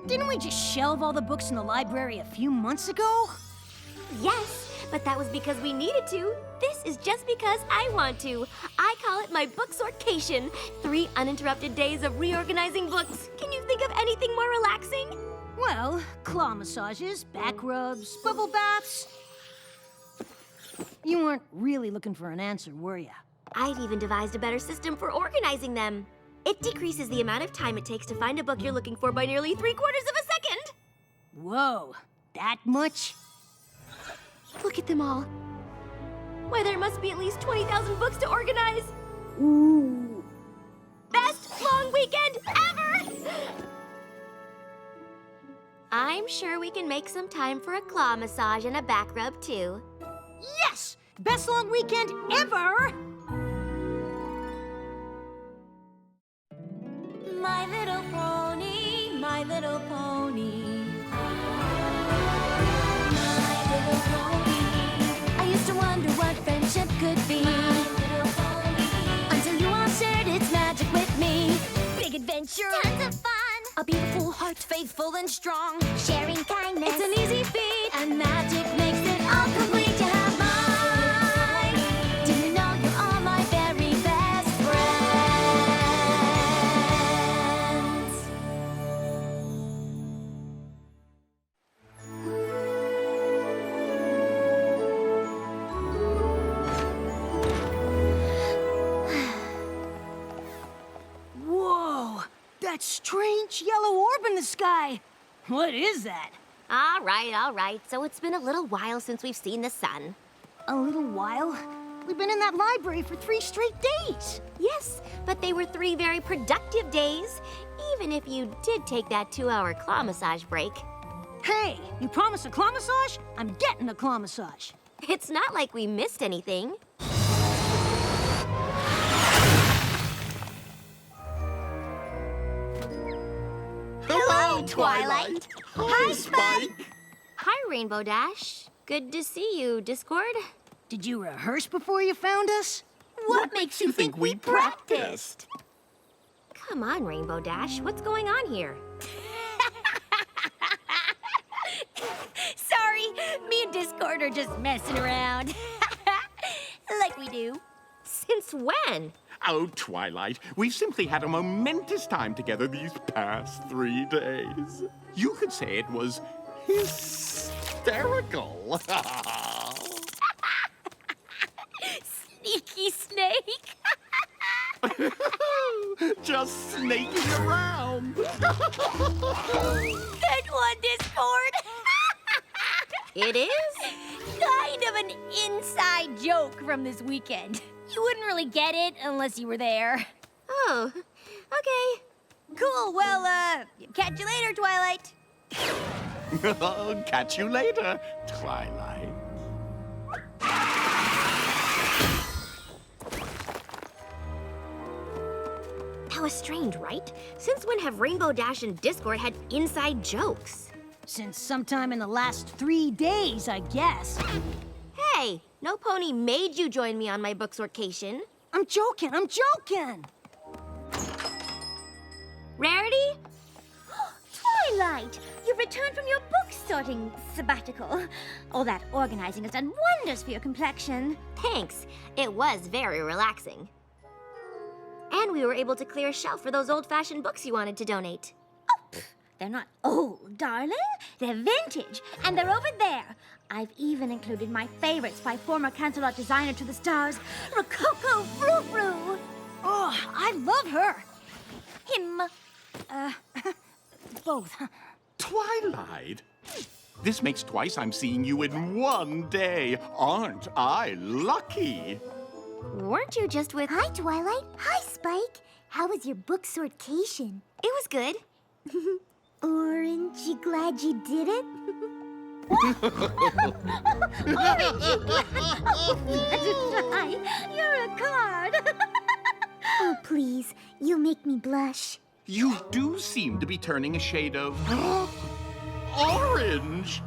Didn't we just shelve all the books in the library a few months ago? Yes, but that was because we needed to. This is just because I want to. I call it my book sortcation. 3 uninterrupted days of reorganizing books. Can you think of anything more relaxing? Well, claw massages, back rubs, bubble baths. You weren't really looking for an answer, were you? I've even devised a better system for organizing them. It decreases the amount of time it takes to find a book you're looking for by nearly 3/4 of a second. Whoa, that much? Look at them all. Why, there must be at least 20,000 books to organize. Ooh. Best long weekend ever! I'm sure we can make some time for a claw massage and a back rub, too. Yes! Best long weekend ever! My little pony, my little pony. My little pony. I used to wonder what friendship could be. My little pony. Until you all shared its magic with me. Big adventure. Tons of fun. A beautiful heart, faithful and strong. Sharing kindness. It's an easy feat. And magic makes it all complete. You have mine. Do you know you're all my very best friends? Whoa! That strange yellow orb in the sky! What is that? All right. So it's been a little while since we've seen the sun. A little while? We've been in that library for 3 straight days! Yes, but they were 3 very productive days, even if you did take that 2-hour claw massage break. Hey, you promised a claw massage? I'm getting a claw massage. It's not like we missed anything. Hello, Twilight. Hi, Spike. Hi, Rainbow Dash. Good to see you, Discord. Did you rehearse before you found us? What makes you think we practiced? Come on, Rainbow Dash. What's going on here? Sorry, me and Discord are just messing around. Like we do. Since when? Oh, Twilight, we've simply had a momentous time together these past 3 days. You could say it was hysterical. Sneaky snake. Just snaking around. Good one, Discord. It is? Kind of an inside joke from this weekend. You wouldn't really get it unless you were there. Oh, okay. Cool, well, catch you later, Twilight. Catch you later, Twilight. That was strange, right? Since when have Rainbow Dash and Discord had inside jokes? Since sometime in the last 3 days, I guess. Hey, no pony made you join me on my book sortcation. I'm joking. Rarity? Twilight, you've returned from your book sorting sabbatical. All that organizing has done wonders for your complexion. Thanks. It was very relaxing. And we were able to clear a shelf for those old-fashioned books you wanted to donate. They're not old, darling. They're vintage, and they're over there. I've even included my favorites by former Cancelot designer to the stars, Rococo Frou-Frou. Oh, I love her. Him. Both. Twilight? This makes twice I'm seeing you in 1 day. Aren't I lucky? Weren't you just with... Hi, Twilight. Hi, Spike. How was your book sortcation? It was good. Aren't you glad you did it? You're a card. Oh, please. You'll make me blush. You do seem to be turning a shade of... orange!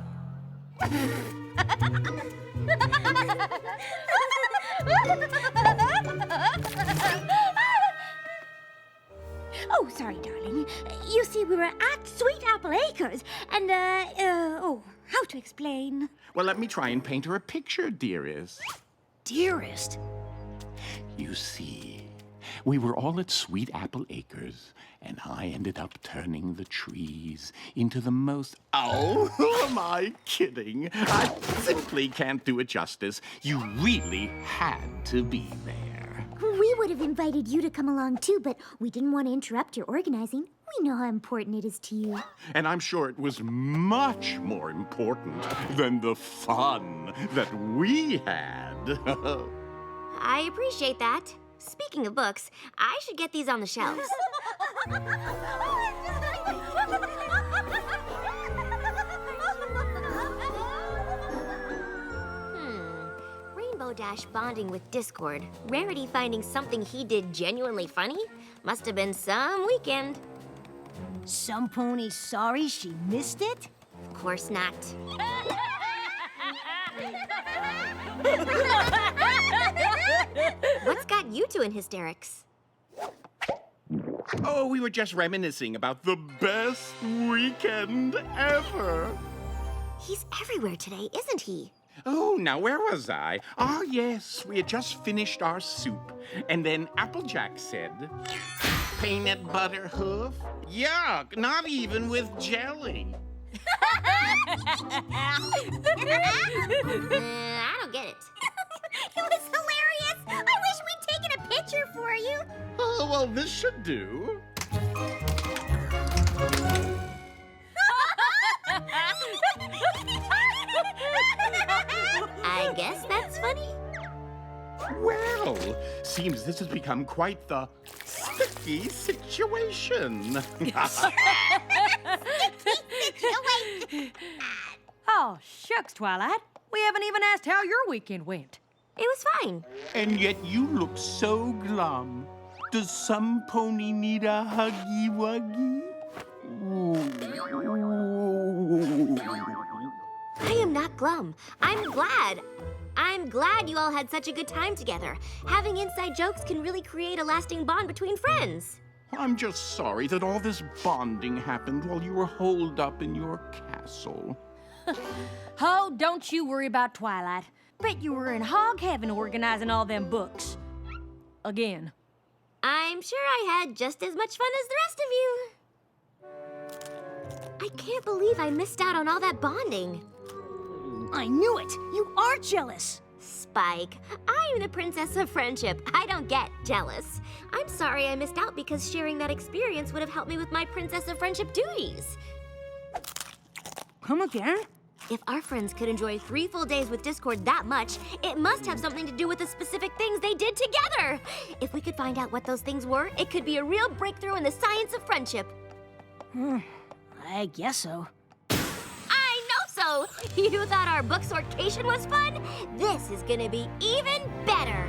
Oh, sorry, darling. You see, we were at Sweet Apple Acres, and, how to explain? Well, let me try and paint her a picture, dearest. Dearest. You see, we were all at Sweet Apple Acres, and I ended up turning the trees into the most... Oh, who am I kidding? I simply can't do it justice. You really had to be there. We would have invited you to come along too, but we didn't want to interrupt your organizing. We know how important it is to you. And I'm sure it was much more important than the fun that we had. I appreciate that. Speaking of books, I should get these on the shelves. Rainbow Dash bonding with Discord. Rarity finding something he did genuinely funny? Must have been some weekend. Some pony's sorry she missed it? Of course not. What's got you two in hysterics? Oh, we were just reminiscing about the best weekend ever. He's everywhere today, isn't he? Oh, now where was I? Ah, yes, we had just finished our soup. And then Applejack said, peanut butter hoof? Yuck, not even with jelly. I don't get it. It was hilarious. I wish we'd taken a picture for you. Oh, well, this should do. I guess that's funny. Well, seems this has become quite the sticky situation. Oh, shucks, Twilight. We haven't even asked how your weekend went. It was fine. And yet you look so glum. Does some pony need a huggy-wuggy? I am not glum. I'm glad. I'm glad you all had such a good time together. Having inside jokes can really create a lasting bond between friends. I'm just sorry that all this bonding happened while you were holed up in your castle. Oh, don't you worry about Twilight. Bet you were in hog heaven organizing all them books. Again. I'm sure I had just as much fun as the rest of you. I can't believe I missed out on all that bonding. I knew it. You are jealous. Spike, I am the princess of friendship. I don't get jealous. I'm sorry I missed out because sharing that experience would have helped me with my princess of friendship duties. Come again? If our friends could enjoy 3 full days with Discord that much, it must have something to do with the specific things they did together. If we could find out what those things were, it could be a real breakthrough in the science of friendship. I guess so. I know so! You thought our book sortation was fun? This is gonna be even better.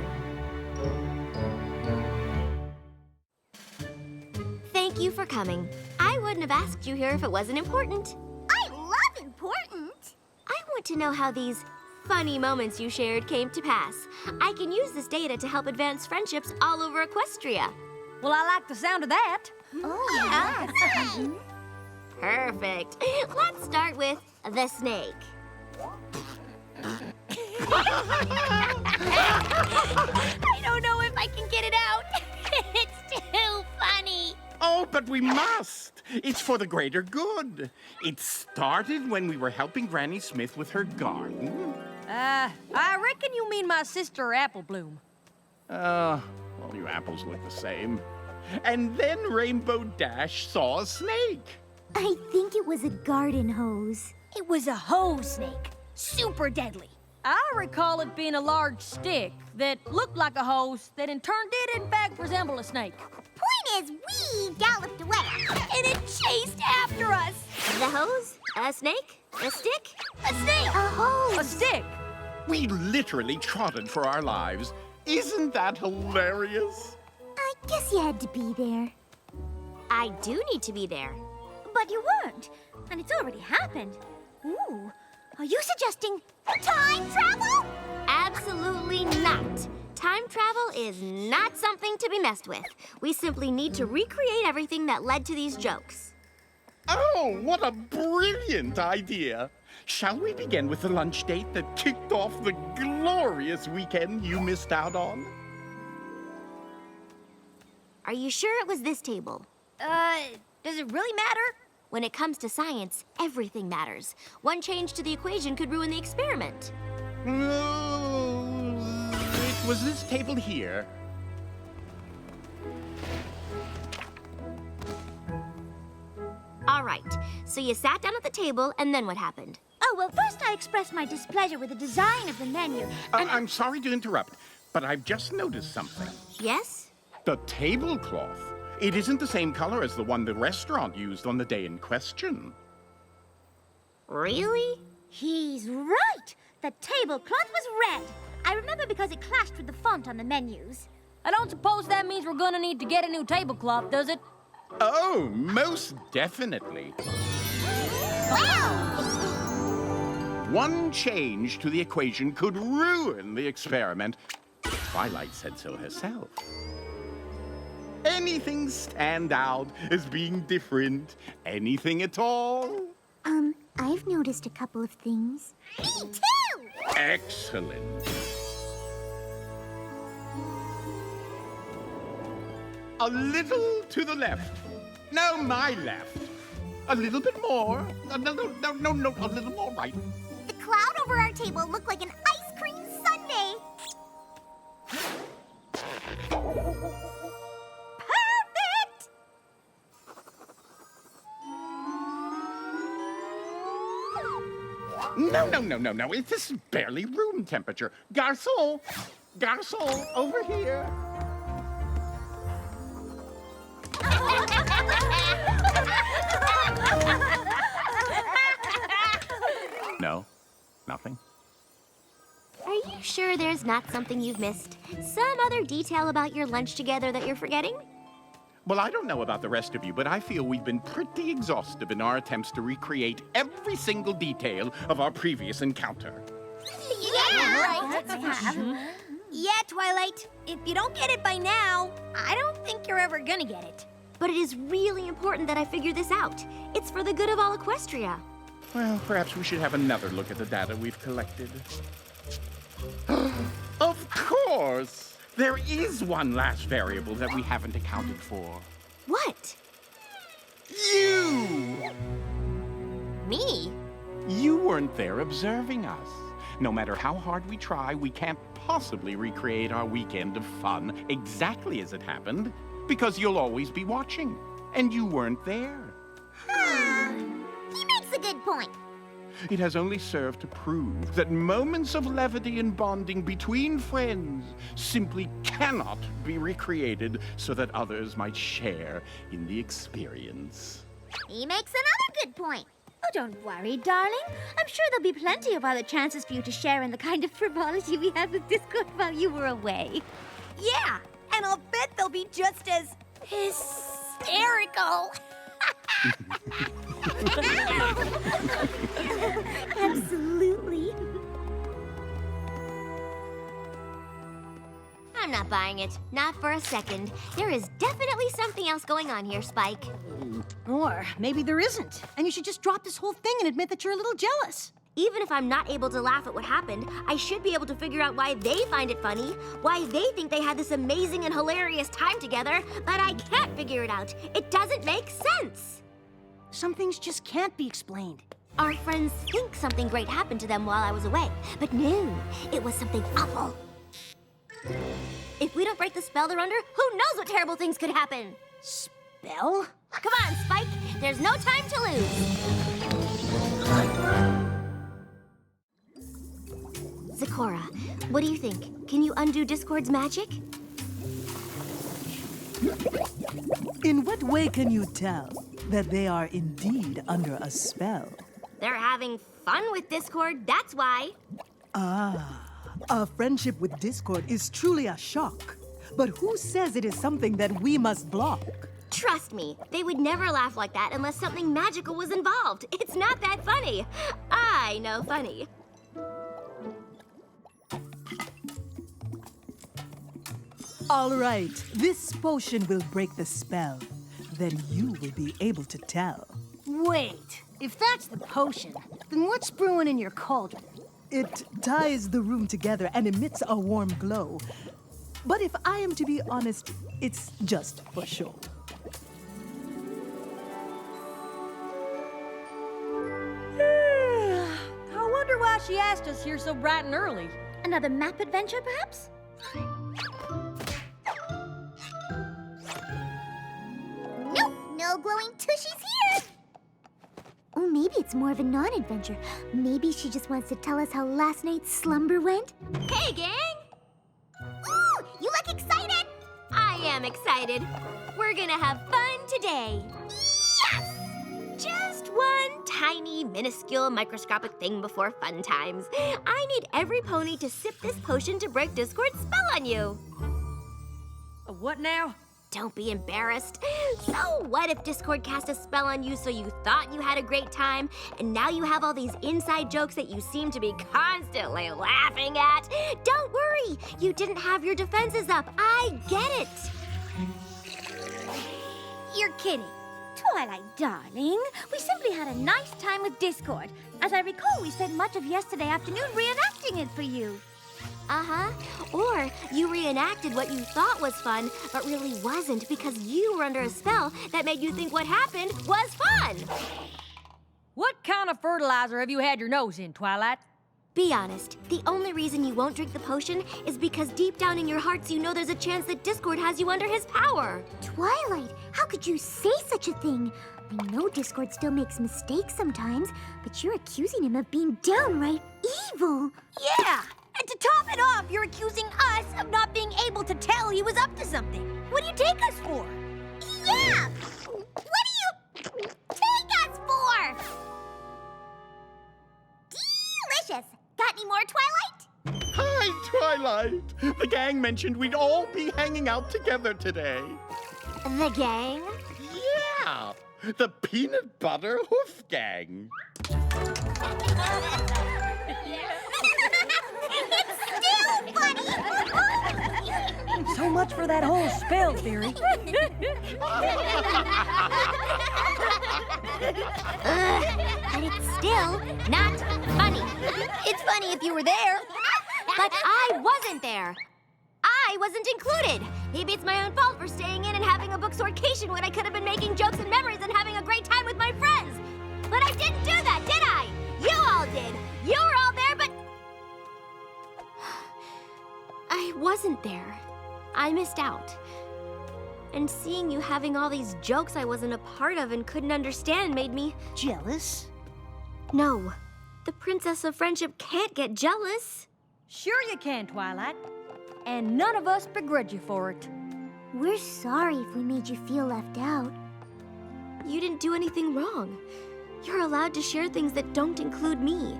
Thank you for coming. I wouldn't have asked you here if it wasn't important. I love important. I want to know how these funny moments you shared came to pass. I can use this data to help advance friendships all over Equestria. Well, I like the sound of that. Oh, yeah. Perfect. Let's start with the snake. I don't know if I can get it out. It's too funny. Oh, but we must. It's for the greater good. It started when we were helping Granny Smith with her garden. I reckon you mean my sister Apple Bloom. Well, you apples look the same. And then Rainbow Dash saw a snake. I think it was a garden hose. It was a hose snake. Super deadly. I recall it being a large stick that looked like a hose that in turn did in fact resemble a snake. Point is, we galloped away. And it chased after us. The hose? A snake? A stick? A snake! A hose. A stick! We literally trotted for our lives. Isn't that hilarious? I guess you had to be there. I do need to be there. But you weren't, and it's already happened. Ooh, are you suggesting Time travel? Absolutely not. time travel is not something to be messed with. We simply need to recreate everything that led to these jokes. Oh, what a brilliant idea! Shall we begin with the lunch date that kicked off the glorious weekend you missed out on? Are you sure it was this table? Does it really matter? When it comes to science, everything matters. One change to the equation could ruin the experiment. No, it was this table here. All right, so you sat down at the table, and then what happened? Oh, well, first I expressed my displeasure with the design of the menu. And I'm sorry to interrupt, but I've just noticed something. Yes? The tablecloth. It isn't the same color as the one the restaurant used on the day in question. Really? He's right. The tablecloth was red. I remember because it clashed with the font on the menus. I don't suppose that means we're gonna need to get a new tablecloth, does it? Oh, most definitely. One change to the equation could ruin the experiment. Twilight said so herself. Anything stand out as being different? Anything at all? I've noticed a couple of things. Me too! Excellent. A little to the left. No, my left. A little bit more. No, a little more right. The cloud over our table looked like an ice cream sundae. Perfect! No. This is barely room temperature. Garçon! Garçon, over here. No, nothing. Are you sure there's not something you've missed? Some other detail about your lunch together that you're forgetting? Well, I don't know about the rest of you, but I feel we've been pretty exhaustive in our attempts to recreate every single detail of our previous encounter. Yeah, Twilight. If you don't get it by now, I don't think you're ever gonna get it. But it is really important that I figure this out. It's for the good of all Equestria. Well, perhaps we should have another look at the data we've collected. Of course! There is one last variable that we haven't accounted for. What? You! Me? You weren't there observing us. No matter how hard we try, we can't possibly recreate our weekend of fun exactly as it happened, because you'll always be watching, and you weren't there. He makes a good point. It has only served to prove that moments of levity and bonding between friends simply cannot be recreated so that others might share in the experience. He makes another good point. Oh, don't worry, darling. I'm sure there'll be plenty of other chances for you to share in the kind of frivolity we had with Discord while you were away. Yeah, and I'll bet they'll be just as hysterical. Absolutely. I'm not buying it. Not for a second. There is definitely something else going on here, Spike. Or maybe there isn't, and you should just drop this whole thing and admit that you're a little jealous. Even if I'm not able to laugh at what happened, I should be able to figure out why they find it funny, why they think they had this amazing and hilarious time together, but I can't figure it out. It doesn't make sense. Some things just can't be explained. Our friends think something great happened to them while I was away, but no, it was something awful. If we don't break the spell they're under, who knows what terrible things could happen? Spell? Come on, Spike. There's no time to lose. Zecora, what do you think? Can you undo Discord's magic? In what way can you tell that they are indeed under a spell? They're having fun with Discord, that's why. A friendship with Discord is truly a shock. But who says it is something that we must block? Trust me, they would never laugh like that unless something magical was involved. It's not that funny. I know funny. All right, this potion will break the spell. Then you will be able to tell. Wait, if that's the potion, then what's brewing in your cauldron? It ties the room together and emits a warm glow. But if I am to be honest, it's just for show. I wonder why she asked us here so bright and early. Another map adventure, perhaps? Nope, no glowing tushies here. Oh, maybe it's more of a non-adventure. Maybe she just wants to tell us how last night's slumber went. Hey, gang! Ooh, you look excited. I am excited. We're gonna have fun today. Yes! Just one tiny, minuscule, microscopic thing before fun times. I need every pony to sip this potion to break Discord's spell on you. What now? Don't be embarrassed. So what if Discord cast a spell on you so you thought you had a great time, and now you have all these inside jokes that you seem to be constantly laughing at? Don't worry, you didn't have your defenses up. I get it. You're kidding. Twilight, darling. We simply had a nice time with Discord. As I recall, we spent much of yesterday afternoon reenacting it for you. Uh-huh. Or you reenacted what you thought was fun, but really wasn't because you were under a spell that made you think what happened was fun. What kind of fertilizer have you had your nose in, Twilight? Be honest, the only reason you won't drink the potion is because deep down in your hearts you know there's a chance that Discord has you under his power. Twilight, how could you say such a thing? I know Discord still makes mistakes sometimes, but you're accusing him of being downright evil. Yeah! And to top it off, you're accusing us of not being able to tell he was up to something. What do you take us for? Yeah! What do you take us for? Delicious! Got any more, Twilight? Hi, Twilight. The gang mentioned we'd all be hanging out together today. The gang? Yeah, the Peanut Butter Hoof Gang. So much for that whole spell theory. But it's still not funny. It's funny if you were there. But I wasn't there. I wasn't included. Maybe it's my own fault for staying in and having a booksorcation when I could have been making jokes and memories and having a great time with my friends. But I didn't do that, did I? You all did. You were all there, but I wasn't there. I missed out. And seeing you having all these jokes I wasn't a part of and couldn't understand made me... Jealous? No. The Princess of Friendship can't get jealous. Sure you can, Twilight. And none of us begrudge you for it. We're sorry if we made you feel left out. You didn't do anything wrong. You're allowed to share things that don't include me.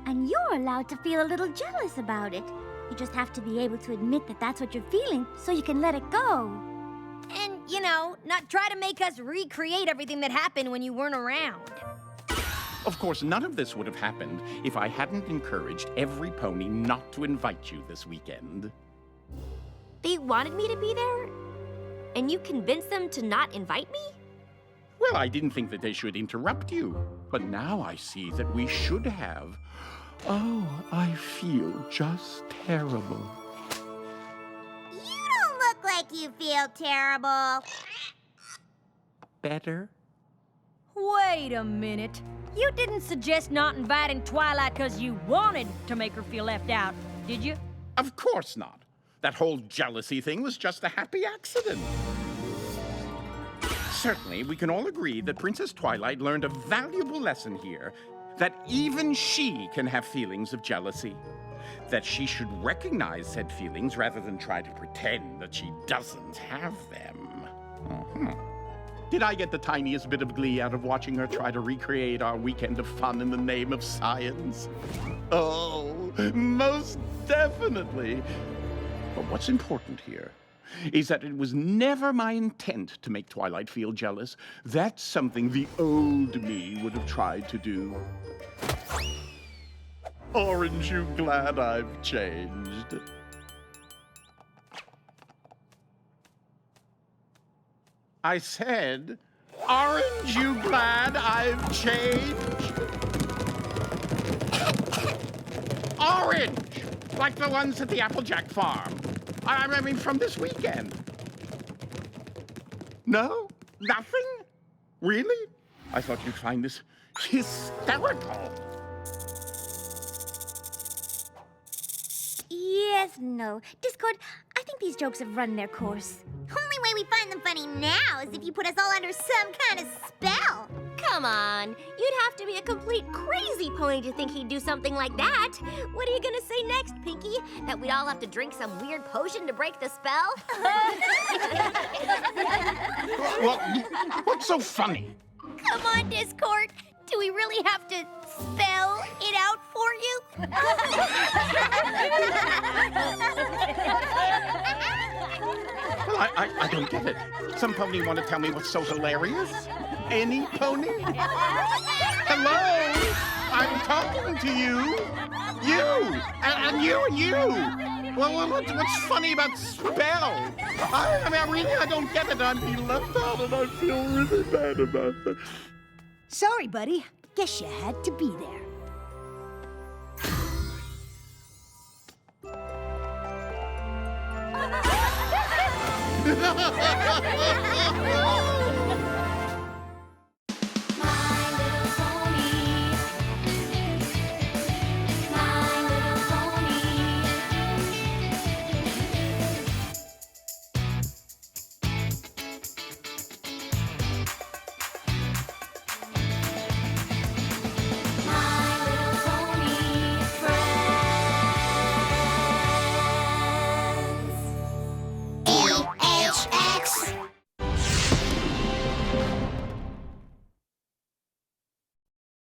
And you're allowed to feel a little jealous about it. You just have to be able to admit that that's what you're feeling so you can let it go. And, you know, not try to make us recreate everything that happened when you weren't around. Of course, none of this would have happened if I hadn't encouraged every pony not to invite you this weekend. They wanted me to be there? And you convinced them to not invite me? Well, I didn't think that they should interrupt you, but now I see that we should have. Oh, I feel just terrible. You don't look like you feel terrible. Better? Wait a minute. You didn't suggest not inviting Twilight because you wanted to make her feel left out, did you? Of course not. That whole jealousy thing was just a happy accident. Certainly, we can all agree that Princess Twilight learned a valuable lesson here, that even she can have feelings of jealousy, that she should recognize said feelings rather than try to pretend that she doesn't have them. Did I get the tiniest bit of glee out of watching her try to recreate our weekend of fun in the name of science? Oh, most definitely. But what's important here is that it was never my intent to make Twilight feel jealous. That's something the old me would have tried to do. Aren't you glad I've changed? I said, aren't you glad I've changed? Orange! Like the ones at the Applejack farm. I mean, from this weekend. No? Nothing? Really? I thought you'd find this hysterical. Yes, no. Discord, I think these jokes have run their course. Only way we find them funny now is if you put us all under some kind of spell. Come on. You'd have to be a complete crazy pony to think he'd do something like that. What are you gonna say next, Pinky? That we'd all have to drink some weird potion to break the spell? Well, what's so funny? Come on, Discord. Do we really have to spell it out for you? Well, I don't get it. Some pony want to tell me what's so hilarious? Any pony? Hello? I'm talking to you. You! And you and you! Well, what's funny about spell? I don't get it. I'm being left out and I feel really bad about it. Sorry, buddy. Guess you had to be there.